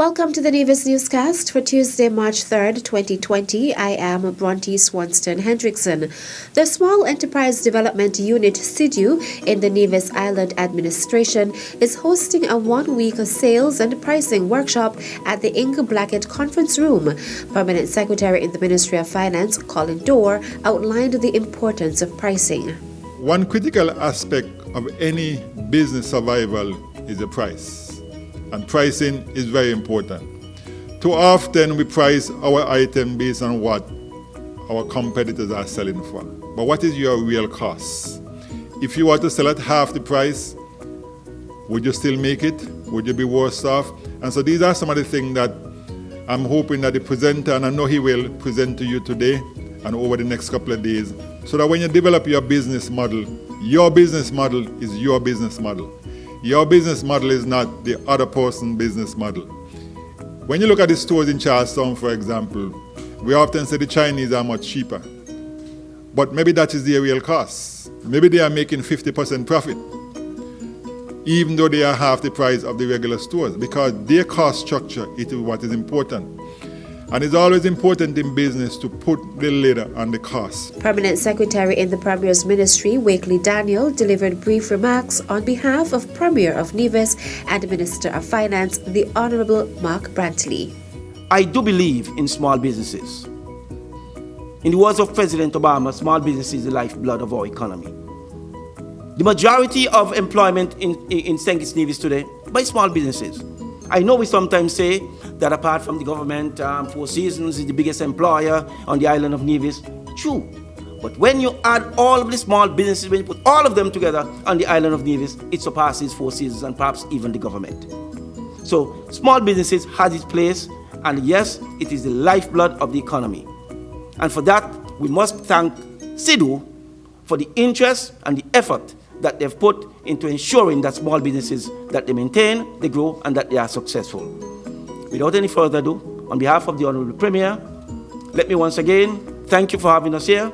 Welcome to the Nevis Newscast for Tuesday, March 3rd, 2020. I am Bronte Swanston Hendrickson. The Small Enterprise Development Unit SIDU in the Nevis Island Administration is hosting a one-week sales and pricing workshop at the Inge Blackett Conference Room. Permanent Secretary in the Ministry of Finance, Colin Dorr, outlined the importance of pricing. One critical aspect of any business survival is the price. And pricing is very important. Too often we price our item based on what our competitors are selling for. But what is your real cost? If you were to sell at half the price, would you still make it? Would you be worse off? And so these are some of the things that I'm hoping that the presenter, and I know he will present to you today and over the next couple of days, so that when you develop your business model is your business model. Your business model is not the other person's business model. When you look at the stores in Charlestown, for example, we often say the Chinese are much cheaper. But maybe that is their real cost. Maybe they are making 50% profit, even though they are half the price of the regular stores, because their cost structure is what is important. And it's always important in business to put the lid on the cost. Permanent Secretary in the Premier's Ministry, Wakely Daniel, delivered brief remarks on behalf of Premier of Nevis and Minister of Finance, the Honourable Mark Brantley. I do believe in small businesses. In the words of President Obama, small business is the lifeblood of our economy. The majority of employment in St. Kitts Nevis today by small businesses. I know we sometimes say that apart from the government, Four Seasons is the biggest employer on the island of Nevis. True. But when you add all of the small businesses, when you put all of them together on the island of Nevis, it surpasses Four Seasons and perhaps even the government. So small businesses has its place, and yes, it is the lifeblood of the economy. And for that, we must thank SIDU for the interest and the effort that they've put into ensuring that small businesses, that they maintain, they grow, and that they are successful. Without any further ado, on behalf of the Honourable Premier, let me once again thank you for having us here,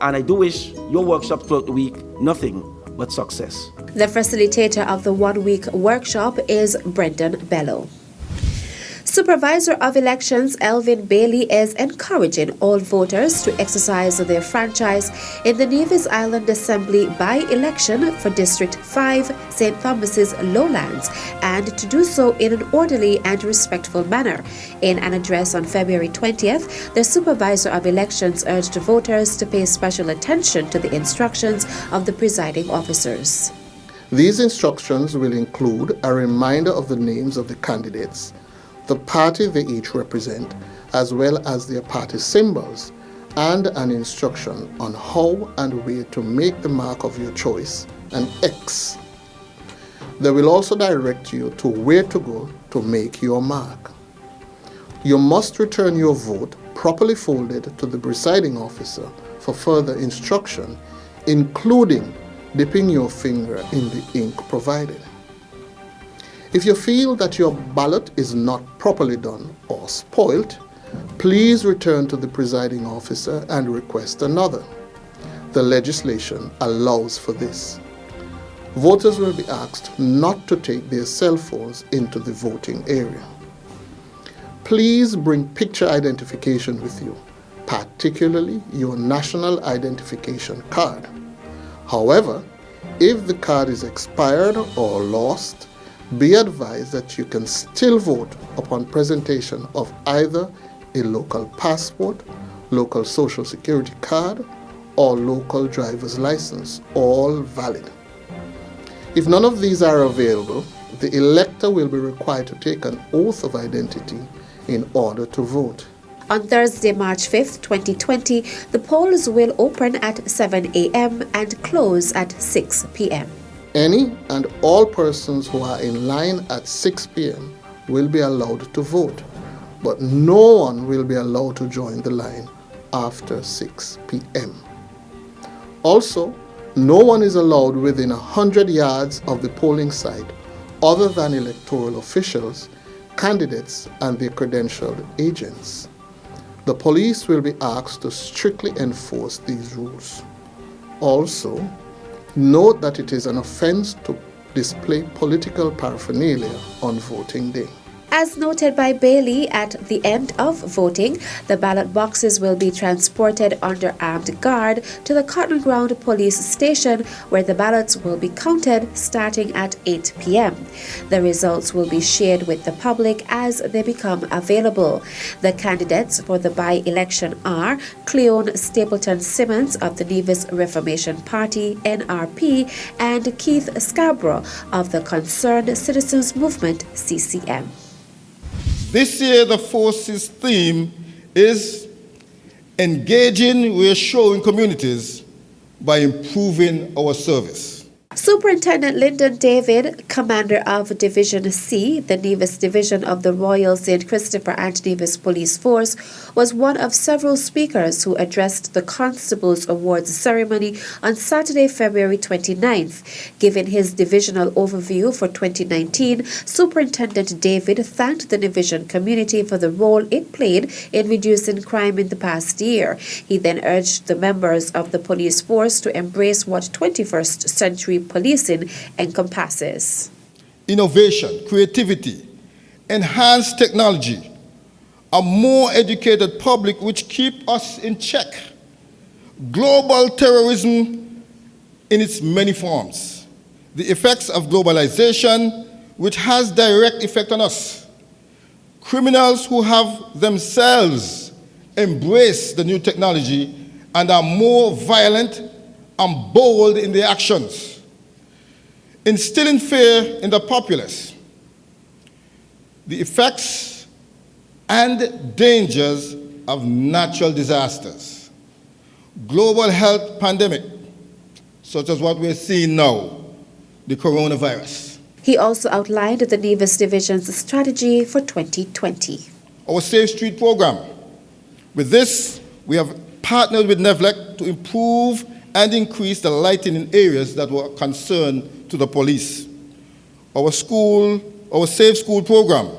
and I do wish your workshop throughout the week nothing but success. The facilitator of the one-week workshop is Brendan Bello. Supervisor of Elections Elvin Bailey is encouraging all voters to exercise their franchise in the Nevis Island Assembly by-election for District 5, St. Thomas's Lowlands, and to do so in an orderly and respectful manner. In an address on February 20th, the Supervisor of Elections urged voters to pay special attention to the instructions of the presiding officers. These instructions will include a reminder of the names of the candidates, the party they each represent, as well as their party symbols, and an instruction on how and where to make the mark of your choice, an X. They will also direct you to where to go to make your mark. You must return your vote properly folded to the presiding officer for further instruction, including dipping your finger in the ink provided. If you feel that your ballot is not properly done or spoilt, please return to the presiding officer and request another. The legislation allows for this. Voters will be asked not to take their cell phones into the voting area. Please bring picture identification with you, particularly your national identification card. However, if the card is expired or lost, be advised that you can still vote upon presentation of either a local passport, local social security card, or local driver's license, all valid. If none of these are available, the elector will be required to take an oath of identity in order to vote. On Thursday, March 5th, 2020, the polls will open at 7 a.m. and close at 6 p.m. Any and all persons who are in line at 6 p.m. will be allowed to vote, but no one will be allowed to join the line after 6 p.m. Also, no one is allowed within 100 yards of the polling site other than electoral officials, candidates, and their credentialed agents. The police will be asked to strictly enforce these rules. Also, note that it is an offense to display political paraphernalia on voting day. As noted by Bailey, at the end of voting, the ballot boxes will be transported under armed guard to the Cotton Ground Police Station, where the ballots will be counted starting at 8 p.m. The results will be shared with the public as they become available. The candidates for the by-election are Cleone Stapleton Simmons of the Nevis Reformation Party, NRP, and Keith Scarborough of the Concerned Citizens Movement, CCM. This year, the Force's theme is engaging, reassuring communities by improving our service. Superintendent Lyndon David, commander of Division C, the Nevis Division of the Royal St. Christopher and Nevis Police Force, was one of several speakers who addressed the Constables Awards ceremony on Saturday, February 29th. Giving his divisional overview for 2019, Superintendent David thanked the division community for the role it played in reducing crime in the past year. He then urged the members of the police force to embrace what 21st century policing encompasses. Innovation, creativity, enhanced technology, a more educated public which keep us in check, global terrorism in its many forms, the effects of globalization which has direct effect on us, criminals who have themselves embraced the new technology and are more violent and bold in their actions, instilling fear in the populace, the effects and dangers of natural disasters, global health pandemic, such as what we're seeing now, the coronavirus. He also outlined the Nevis Division's strategy for 2020. Our Safe Street program. With this, we have partnered with NEVLEC to improve and increase the lighting in areas that were of concern to the police. Our Safe School program,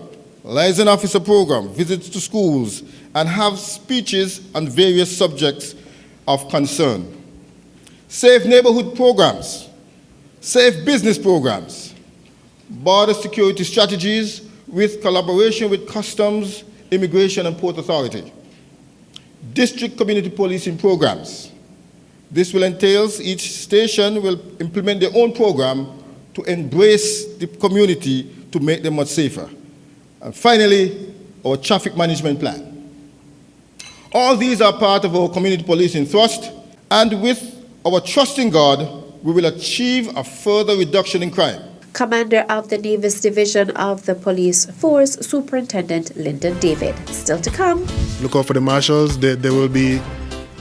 liaison officer program, visits to schools, and have speeches on various subjects of concern. Safe neighborhood programs, safe business programs, border security strategies with collaboration with Customs, Immigration and Port Authority. District community policing programs. This will entail each station will implement their own program to embrace the community to make them much safer. And finally, our traffic management plan. All these are part of our community policing thrust, and with our trust in God, we will achieve a further reduction in crime. Commander of the Nevis Division of the Police Force, Superintendent Lyndon David. Still to come. Look out for the marshals. They will be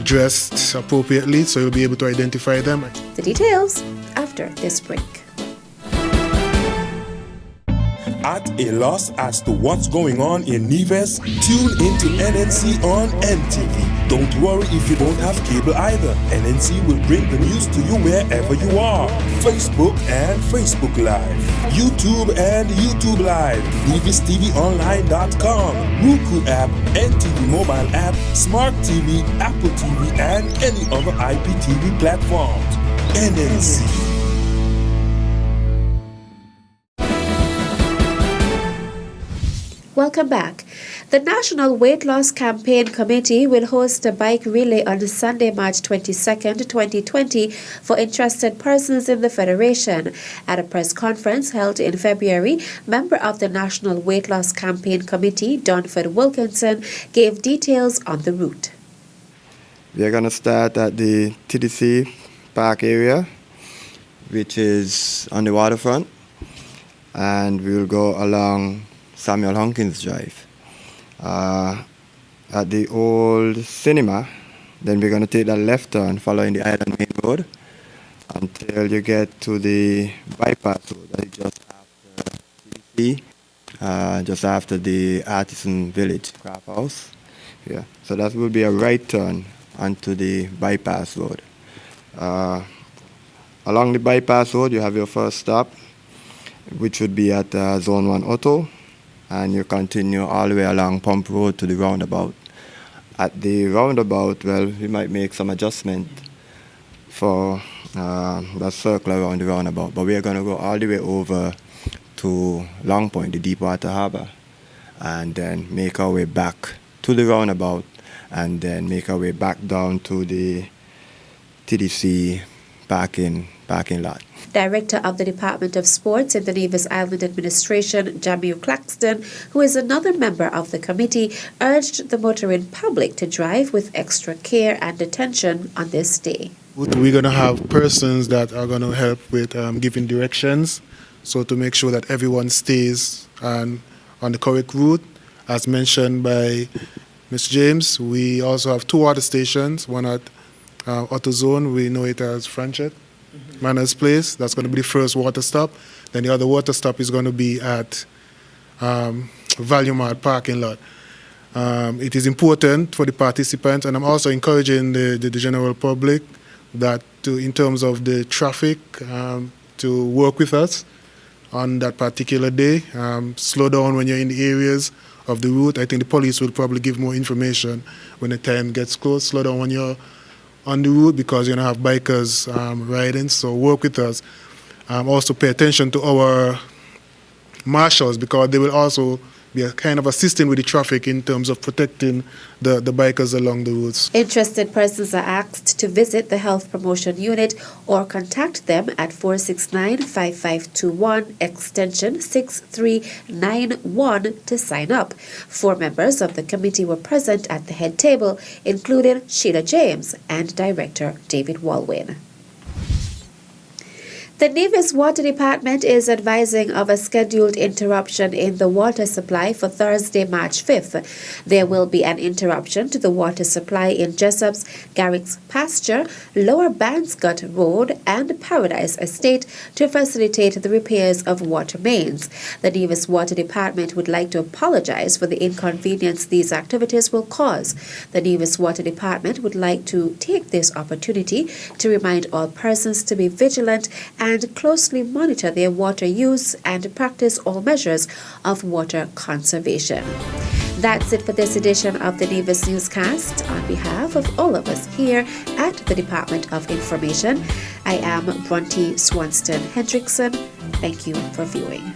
dressed appropriately, so you'll be able to identify them. The details after this break. At a loss as to what's going on in Nevis? Tune into NNC on NTV. Don't worry if you don't have cable either. NNC will bring the news to you wherever you are. Facebook and Facebook Live. YouTube and YouTube Live. NevisTVOnline.com. Roku app, NTV mobile app, Smart TV, Apple TV, and any other IPTV platforms. NNC. Welcome back. The National Weight Loss Campaign Committee will host a bike relay on Sunday, March 22nd, 2020 for interested persons in the Federation. At a press conference held in February, member of the National Weight Loss Campaign Committee, Donford Wilkinson, gave details on the route. We're going to start at the TDC Park area, which is on the waterfront, and we will go along Samuel Hunkins Drive. At the old cinema, then we're going to take that left turn following the Island Main Road until you get to the bypass road that is just after TDC, just after the Artisan Village Craft House. Yeah. So that will be a right turn onto the bypass road. Along the bypass road, you have your first stop, which would be at Zone 1 Auto, and you continue all the way along Pump Road to the roundabout. At the roundabout, well, we might make some adjustment for the circle around the roundabout, but we are going to go all the way over to Long Point, the Deepwater Harbour. and then make our way back to the roundabout, and then make our way back down to the TDC parking lot. Director of the Department of Sports in the Nevis Island Administration, Jamil Claxton, who is another member of the committee, urged the motoring public to drive with extra care and attention on this day. We're going to have persons that are going to help with giving directions, so to make sure that everyone stays on the correct route. As mentioned by Ms. James, we also have 2 water stations, one at AutoZone, we know it as Franchet, Manners Place. That's going to be the first water stop. Then the other water stop is going to be at Value Mart parking lot. It is important for the participants, and I'm also encouraging the general public that in terms of the traffic, to work with us on that particular day. Slow down when you're in the areas of the route. I think the police will probably give more information when the time gets close. Slow down when you're on the route, because you're going to have bikers riding, so work with us. Also pay attention to our marshals, because they will also be a kind of assisting with the traffic in terms of protecting the bikers along the routes. Interested persons are asked to visit the Health Promotion Unit or contact them at 469-5521 extension 6391 to sign up. 4 members of the committee were present at the head table, including Sheila James and Director David Walwyn. The Nevis Water Department is advising of a scheduled interruption in the water supply for Thursday, March 5th. There will be an interruption to the water supply in Jessop's, Garrick's Pasture, Lower Banscott Road and Paradise Estate to facilitate the repairs of water mains. The Nevis Water Department would like to apologize for the inconvenience these activities will cause. The Nevis Water Department would like to take this opportunity to remind all persons to be vigilant and closely monitor their water use and practice all measures of water conservation. That's it for this edition of the Nevis Newscast. On behalf of all of us here at the Department of Information, I am Bronte Swanston Hendrickson. Thank you for viewing.